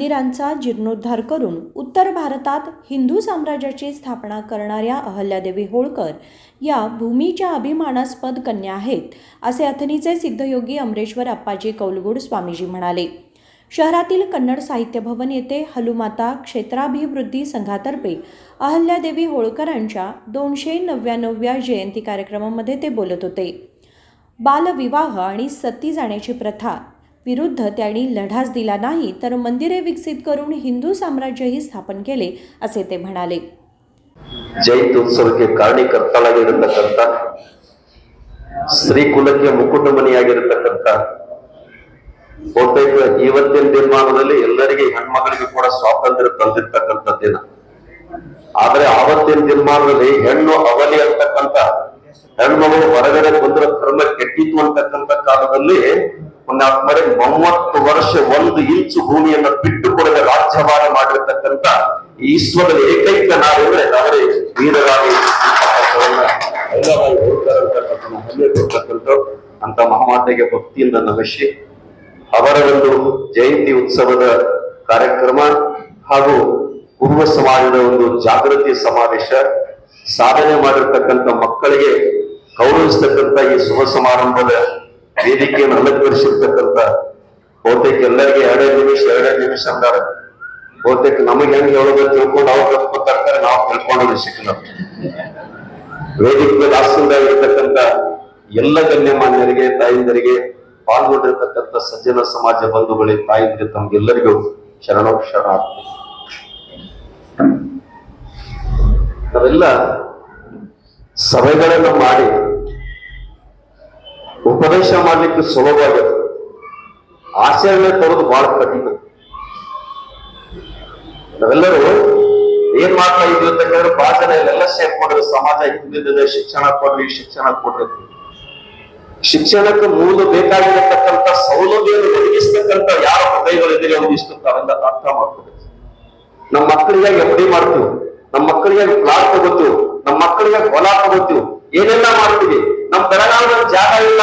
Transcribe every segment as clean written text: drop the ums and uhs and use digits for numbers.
मंदिरांचा जीर्णोद्धार करून उत्तर भारतात हिंदू साम्राज्याची स्थापना करणाऱ्या अहल्यादेवी होळकर या भूमीच्या अभिमानास्पद कन्या आहेत, असे अथणीचे सिद्धयोगी अमरेश्वर अप्पाजी कौलगुड स्वामीजी म्हणाले. शहरातील कन्नड साहित्य भवन येथे हलुमाता क्षेत्राभिवृद्धी संघातर्फे अहल्यादेवी होळकरांच्या 299व्या जयंती कार्यक्रमामध्ये ते बोलत होते. बालविवाह आणि सती जाण्याची प्रथा विरुद्ध त्यांनी लढाच दिला नाही, तर मंदिरे विकसित करून हिंदू साम्राज्यही स्थापन केले, असे ते म्हणाले. ಜಯಂತಿ ಉತ್ಸವಕ್ಕೆ ಕಾರಣೀಕರ್ತಳಾಗಿರತಕ್ಕಂಥ ಸ್ತ್ರೀ ಕುಲಕ್ಕೆ ಮುಕುಟಮಣಿಯಾಗಿರತಕ್ಕಂಥ ಬಹುತೇಕ ಇವತ್ತಿನ ದಿನಮಾನದಲ್ಲಿ ಎಲ್ಲರಿಗೆ ಹೆಣ್ಮಗಳಿಗೆ ಕೂಡ ಸ್ವಾತಂತ್ರ್ಯ ತಂದಿರ್ತಕ್ಕಂಥ ದಿನ. ಆದ್ರೆ ಆವತ್ತಿನ ದಿನಮಾನದಲ್ಲಿ ಹೆಣ್ಣು ಅವಲಿ ಅಂತಕ್ಕಂಥ ಹೆಣ್ಮಗಳು ಹೊರಗಡೆ ಬಂದ್ರೆ ಧರ್ಮ ಕೆಟ್ಟಿತ್ತು ಅಂತಕ್ಕಂಥ ಕಾಲದಲ್ಲಿ 30 ವರ್ಷ 1 ಇಂಚು ಭೂಮಿಯನ್ನ ಬಿಟ್ಟು ಕೊಡದೆ ರಾಜ್ಯಭಾರ ಮಾಡಿರ್ತಕ್ಕಂಥ ಈಶ್ವರದ ಏಕೈಕ ನಾವೆಂದ್ರೆ ಅವರೇ ವೀರರಾಗಿ ಅಂತ ಮಹಾಮಾತೆಗೆ ಭಕ್ತಿಯಿಂದ ನಮಿಸಿ ಅವರ ಒಂದು ಜಯಂತಿ ಉತ್ಸವದ ಕಾರ್ಯಕ್ರಮ ಹಾಗೂ ಪೂರ್ವ ಸಮಾಜದ ಒಂದು ಜಾಗೃತಿ ಸಮಾವೇಶ, ಸಾಧನೆ ಮಾಡಿರ್ತಕ್ಕಂಥ ಮಕ್ಕಳಿಗೆ ಗೌರವಿಸ್ತಕ್ಕಂಥ ಈ ಶುಭ ಸಮಾರಂಭದ ವೇದಿಕೆಯನ್ನು ಅಲಂಕರಿಸಿರ್ತಕ್ಕಂಥ ಬಹುತೇಕ ಎಲ್ಲರಿಗೆ 2 ನಿಮಿಷ ಅಂತಾರೆ. ಬಹುತೇಕ ನಮಗೆ ಹೆಂಗೆ ಹೇಳೋದು ತಿಳ್ಕೊಂಡು ಅವ್ರು ಕಲ್ತ್ಕೊತಾರೆ, ನಾವು ತಿಳ್ಕೊಂಡು ಶಿಕ್ಷಣ ವೇದಿಕೆ ದಾಸರಾಗಿರ್ತಕ್ಕಂಥ ಎಲ್ಲ ಗಣ್ಯಮಾನ್ಯರಿಗೆ, ತಾಯಿಂದರಿಗೆ, ಪಾಲ್ಗೊಂಡಿರ್ತಕ್ಕಂಥ ಸಜ್ಜನ ಸಮಾಜ ಬಂಧುಗಳಿಗೆ, ತಾಯಿಂದರಿಗೆ ತಮ್ಗೆಲ್ಲರಿಗೂ ಶರಣಾರ್ಥಿ. ನಾವೆಲ್ಲ ಸಭೆಗಳನ್ನು ಮಾಡಿ ಉಪದೇಶ ಮಾಡ್ಲಿಕ್ಕೆ ಸುಲಭವಾಗಿದೆ, ಆಚರಣೆ ತರೋದು ಬಹಳ ಕಠಿಣ. ನಾವೆಲ್ಲರೂ ಏನ್ ಮಾಡ್ತಾ ಇದ್ವಿ ಅಂತಂದ್ರೆ ಬಹಳ ಜನ ಇಲ್ಲೆಲ್ಲ ಸೇರ್ಕೊಂಡ್ರೆ ಸಮಾಜ ಹಿಂದಿದೆ, ಶಿಕ್ಷಣ ಕೊಡ್ರಿ, ಶಿಕ್ಷಣ ಕೊಡ್ರಿ. ಶಿಕ್ಷಣಕ್ಕೆ ಮೂಲ ಬೇಕಾಗಿರತಕ್ಕಂಥ ಸೌಲಭ್ಯವನ್ನು ಒದಗಿಸ್ತಕ್ಕಂಥ ಯಾರ ಹೃದಯಗಳಿದ್ರೆ ಒಂದಿಷ್ಟು ತಾವೆಲ್ಲ ಅರ್ಥ ಮಾಡ್ಕೋಬೇಕು. ನಮ್ಮ ಮಕ್ಕಳಿಗಾಗಿ ಎಫ್ ಡಿ ಮಾಡ್ತೀವಿ, ನಮ್ಮ ಮಕ್ಕಳಿಗಾಗಿ ಪ್ಲಾಟ್ ತಗೋತೀವಿ, ನಮ್ಮ ಮಕ್ಕಳಿಗಾಗಿ ಹೊಲ ತಗೋತೀವಿ, ಏನೆಲ್ಲ ಮಾಡ್ತೀವಿ. ನಮ್ ಬೆಳಗಾವಿಯಲ್ಲಿ ಜಾಗ ಇಲ್ಲ,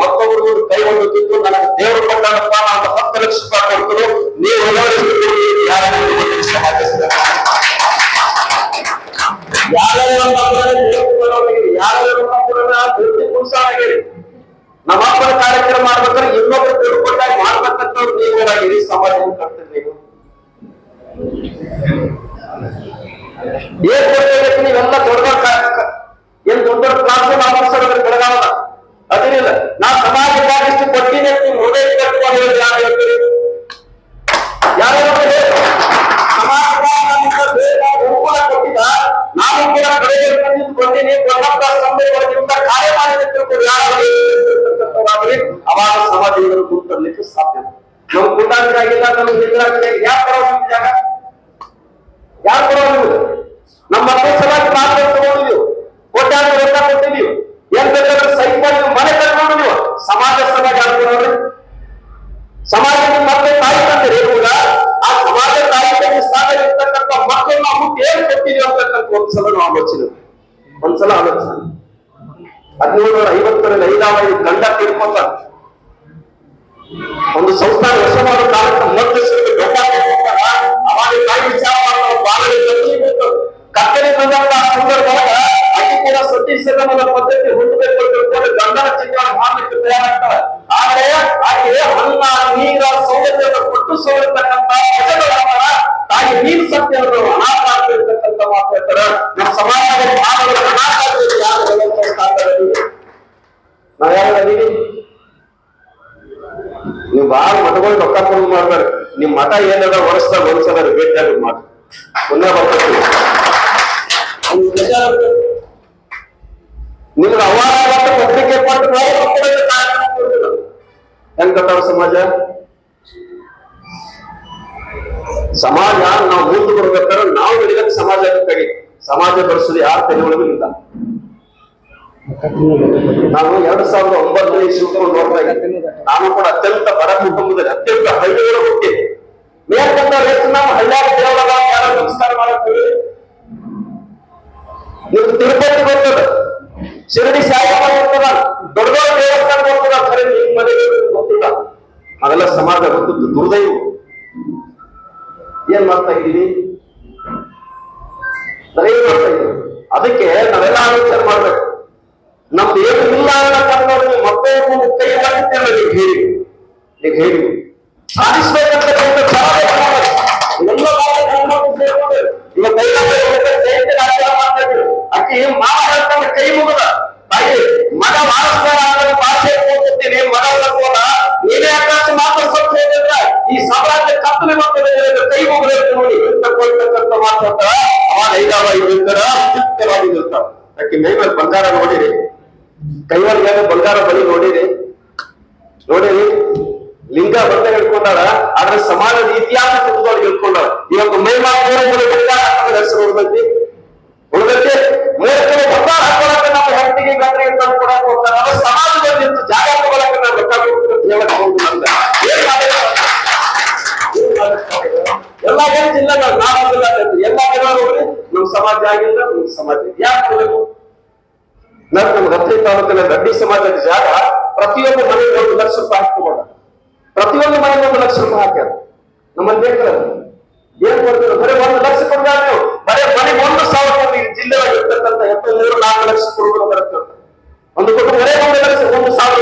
ಮತ್ತೊಬ್ರು ಕೈ ಹೊಂದುತ್ತಿತ್ತು, ನನಗೆ ದೇವರು ಕೊಟ್ಟಪ್ಪ, ನಾನು 10 ಲಕ್ಷ ರೂಪಾಯಿ ಕೊಡ್ತರು, ನೀವು ನಮ್ಮಪ್ಪನ ಕಾರ್ಯಕ್ರಮ ಮಾಡ್ಬೇಕಾದ್ರೆ ಇನ್ನೊಬ್ರು ತಿಳ್ಕೊಂಡಾಗ ಮಾಡ್ಬೇಕಂತವ್ರು ನೀವೇನಾಗಿರಿ, ಸಮಾಜ ಕಟ್ತಿರ್ಬೇಕು. ಏನ್ ಕೊಡ್ಬೇಕು ನೀವೆಲ್ಲ ದೊಡ್ಡ ಏನ್ ದೊಡ್ಡ ಕ್ಲಾಸ್ ಆಫೀಸರ್ ಬೆಳಗಾವ ಅದಿರಿಲ್ಲ. ನಾ ಸಮಾಜಕ್ಕಾಗಿ ಇಷ್ಟು ಕೊಟ್ಟಿನಿ ಅಂತ ನೀವು ಹೃದಯ ಕಟ್ಕೊಂಡು ಯಾರು ಹೇಳ್ತೀರಿ? ಯಾರು ಅನುಕೂಲ ಕೊಟ್ಟಿದ್ದ, ನಾನು ಕೂಡ ಕಡೆಗೆ ಕೊಟ್ಟಿನಿ, ಕಾರ್ಯ ಮಾಡಿದ್ರೆ ಅವಾಗ ಸಮಾಜವನ್ನು ಗುರುತಿರ್ಲಿಕ್ಕೆ ಸಾಧ್ಯ. ನಾವು ಕುಂಡಾಗಿಲ್ಲ, ನಮ್ಗೆ ನಿದ್ರಾಗಿಲ್ಲ, ಯಾರು ಬರೋದು ಜಾಗ, ಯಾರು ಬರೋದು? ನಮ್ಮ ಮಕ್ಕಳ ಸಲುವಾಗಿ ಕ್ಲಾಸ್ ತಗೊಂಡಿದ್ದೀವಿ, ಕೋಟ್ಯಾಂತರ ರೊಕ್ಕ ಕೊಟ್ಟಿದ್ದೀವಿ, ಏನ್ ಬೇಕಾದ್ರೆ ಸೈಕಲ್ ಮನೆ ಕಟ್ಕೊಂಡು ನೀವು ಸಮಾಜ ಸಲುವಾಗಿ ಆಡ್ಕೊಳೋರು. ಸಮಾಜದ ಮಕ್ಕಳ ತಾಯಿ ತಂದೆ ಕೂಡ ಆ ಸಮಾಜ ತಾಯಿ ತಂದೆ ಸ್ಥಾನ ಇರ್ತಕ್ಕಂಥ ಮಕ್ಕಳನ್ನ ಹುಟ್ಟು ಏನ್ ಕೊಟ್ಟಿದೀವಿ ಅಂತಕ್ಕಂಥ ಒಂದ್ಸಲ ಆಲೋಚನೆ 1750ರಲ್ಲಿ ಐದಾವಳಿ ಗಂಡ ತಿಳ್ಕೊಂಡ ಒಂದು ಸಂಸ್ಥಾನ ಹೊಸ ಮಾಡೋ ಕಾಲಕ್ಕೆ ಮಧ್ಯಸ್ಥರಿಗೆ ಗಂಡ ತಿಳ್ಕೊಂಡಾಗ ಅವಾಗ ತಾಯಿ ವಿಚಾರ ಮಾಡೋ ಬಾಲನೆ ಕತ್ತಲೆ ಬಂದಂತ ಸಂದರ್ಭದಾಗ ಅಕ್ಕಿ ಕೂಡ ಸತೀಶನ ಪದ್ಧತಿ ಹೊಂದಬೇಕು ತಿಳ್ಕೊಂಡು ಗಂಡನ ಚಿತ್ರ ಮಾಡ್ಲಿಕ್ಕೆ ತಯಾರಾಗ್ತಾರೆ. ಆದ್ರೆ ಆಕೆ ಅನ್ನ ನೀರ ಸೌಲಭ್ಯವನ್ನು ಕೊಟ್ಟು ಸೌಲತಕ್ಕಂತ ತಾಯಿ ನೀರು ಸತ್ಯವನ್ನು ಅನಾಥ ಆಗ್ತಿರ್ತಕ್ಕಂಥ ಮಾತಾಡ್ತಾರ. ನಮ್ಮ ಸಮಾಜದಲ್ಲಿ ನಾವ್ ಯಾರು ನೀವು ಬಾಳ ಮಠಗಳು ರೊಕ್ಕ ಕೊಡು ಮಾಡ್ತಾರೆ. ನಿಮ್ ಮಠ ಏನದ ವರ್ಷದಾಗ ಒಂದ್ಸಲ ಭೇಟಿಯಾಗ ಮಾಡಿ ಪುನಃ ಬರ್ತೀವಿ. ನಿಮ್ಗೆ ಅವಾರ ಪತ್ರಿಕೆ ಕೊಟ್ಟು ಹೆಂಗ್ ಕಟ್ಟಾವ ಸಮಾಜ? ಸಮಾಜ ನಾವು ಮುಂದೆ ಬರ್ಬೇಕಾದ್ರೆ ನಾವು ಬೆಳಿಬೇಕು, ಸಮಾಜ ಬೇಕಾಗಿ ಸಮಾಜ ಬೆಳೆಸೋದು ಯಾರ ತಲೆ ಒಳಗೂ ಇಲ್ಲ. ನಾನು 2009ರಲ್ಲಿ ಶಿವಕುಮಾರ್ ನೋಡ್ತಾ ಇದ್ದೀನಿ. ನಾನು ಕೂಡ ಅತ್ಯಂತ ಬಡ ಕುಟುಂಬದಲ್ಲಿ ಅತ್ಯಂತ ಹಳ್ಳಿಗಳ ಹುಟ್ಟಿ ಮೇಲ್ಕಂತ ನಾವು ಹಳ್ಳಿಯಾಗ ದೇವರ ಯಾರು ನಮಸ್ಕಾರ ಮಾಡುತ್ತೀವಿ. ನೀವು ತಿರುಪತಿ ಬರ್ತದ, ಶಿರಡಿ ಸಾಯಿಬಾಬಾ ಬರ್ತದ, ದೊಡ್ಡ ದೊಡ್ಡ ದೇವಸ್ಥಾನ ಬರ್ತದ, ಖರೆ ನಿಮ್ಮ ಮನೆಗೆ ಗೊತ್ತಿಲ್ಲ. ಅದೆಲ್ಲ ಸಮಾಜ ಗೊತ್ತಿದ್ದು ದುರ್ದೈವ. ಏನ್ ಮಾಡ್ತಾ ಇದ್ದೀವಿ? ನಾವೇನ್ ಮಾಡ್ತಾ ಇದ್ದೀವಿ? ಅದಕ್ಕೆ ನಾವೆಲ್ಲ ಆಲೋಚನೆ ಮಾಡ್ಬೇಕು. ನಮ್ದು ಏನು ಇಲ್ಲ ಅನ್ನೋ ಮತ್ತೆ ಕೈ ಮಾಡಿದ್ದೇವೆ. ನೀವು ಹೇಳಿ ಸಾಧಿಸ್ಬೇಕಂತ ಅಕ್ಕಿ ಮಾತಾಡ್ತಾನೆ ಕೈ ಮುಗದ ತಾಯಿ ಮಗ ಮಾಡಿಸ್ತಾರ ಭಾಷೆ ಹೋಗ್ತೀನಿ ಮಗ ಹೋದ ನೀವೇ ಆಕಾಶ ಮಾತಾಡ್ಸೋಕ್ ಹೇಳಿದ್ರ ಈ ಸಾಮ್ರಾಜ್ಯ ಕತ್ತಲೆ ಮಕ್ಕಳು ಕೈ ಮುಗಬೇಕು ನೋಡಿ ಕೊಡ್ತಕ್ಕಂಥ ಮಾತಾಡ್ತಾರ ಅವಾಗ ಚಿತ್ತವಾಗಿರ್ತಾರ. ಅಕ್ಕಿ ಮೈ ಮೇಲೆ ಬಂಗಾರ ನೋಡಿರಿ, ಕೈವಳ ಮೇಲೆ ಬಂಗಾರ ಬಳಿ ನೋಡಿರಿ, ಲಿಂಗ ಬಂದ ಹಿಡ್ಕೊಂಡಾರ. ಆದ್ರೆ ಸಮಾಜದ ಇತಿಹಾಸ ಕುಟುಂಬದೊಳಗೆ ಹಿಡ್ಕೊಂಡಾರ. ಇವತ್ತು ಮೈ ಹೆಸರು ಉಳಿದೈತಿ ಮೂರಕ್ಕೆ ಬಂಗಾರ ಹಾಕೊಳಕ್ಕೆ ನಮ್ಮ ಹೆಂಡತಿಗೆ ಗಂಟೆ ಕೊಡಕ್ ಹೋಗ್ತಾರ. ಅದು ಸಮಾಜದಲ್ಲಿ ಜಾಗ ತಗೊಳಕ್ಕೆ ನಾವು ರೊಕ್ಕ ಹೇಳಕ್ ಹೋಗುದಿಲ್ಲ. ಎಲ್ಲಾ ಏನ್ ಜಿಲ್ಲ ನಾವಿಲ್ಲ ಎಲ್ಲಾ ನೋಡ್ರಿ ನಮ್ ಸಮಾಜ ಆಗಿಲ್ಲ. ನಮ್ ಸಮಾಜ ಯಾಕೆ ಕೊಡಬೇಕು? ನಮ್ಗೆ ಹತ್ತೈ ತಾಲೂಕಿನ ಗಡ್ಡಿ ಸಮಾಜದ ಜಾಗ ಪ್ರತಿಯೊಂದು ಮನೆಗೆ ₹1 ಲಕ್ಷ ಹಾಕಿಕೊಂಡ, ಪ್ರತಿಯೊಂದು ಮನೆಗೆ ₹1 ಲಕ್ಷ ಹಾಕ್ಯಾರ. ನಮ್ಮಲ್ಲಿ ಬೇಕಲ್ಲ ಏನ್ ಕೊಡ್ತೀರ? ಬರೀ $1 ಲಕ್ಷ ಕೊಡ್ತಾರೆ ನೀವು. ಬರೀ ಮನೆ 1,000 ಕೋಟಿ ಜಿಲ್ಲೆ ಇರ್ತಕ್ಕಂಥ 3-4 ಲಕ್ಷ ಕೊಡುವುದು ಬರುತ್ತೆ. ಒಂದು ಕೊಟ್ಟು ಬರೀ $1 ಲಕ್ಷ 1,000.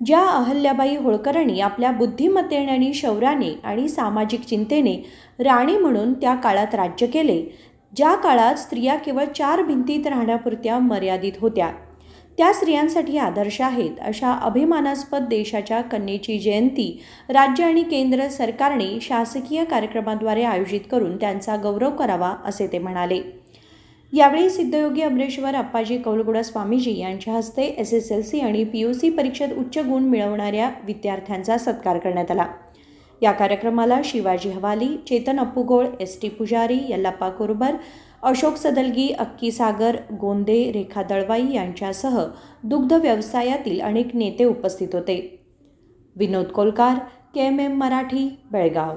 ज्या अहल्याबाई होळकरांनी आपल्या बुद्धिमत्तेने आणि शौर्याने आणि सामाजिक चिंतेने राणी म्हणून त्या काळात राज्य केले, ज्या काळात स्त्रिया केवळ 4 भिंतीत राहण्यापुरत्या मर्यादित होत्या, त्या स्त्रियांसाठी आदर्श आहेत. अशा अभिमानास्पद देशाच्या कन्येची जयंती राज्य आणि केंद्र सरकारने शासकीय कार्यक्रमाद्वारे आयोजित करून त्यांचा गौरव करावा, असे ते म्हणाले. यावेळी सिद्धयोगी अमरेश्वर अप्पाजी कौलगुडा स्वामीजी यांच्या हस्ते SSLC आणि PUC परीक्षेत उच्च गुण मिळवणाऱ्या विद्यार्थ्यांचा सत्कार करण्यात आला. या कार्यक्रमाला शिवाजी हवाली, चेतन अप्पुगोळ, ST पुजारी, यल्लाप्पा कुरुबर, अशोक सदलगी, अक्की सागर गोंदे, रेखा दळवाई यांच्यासह दुग्ध व्यवसायातील अनेक नेते उपस्थित होते. विनोद कोलकार, KMM मराठी, बेळगाव.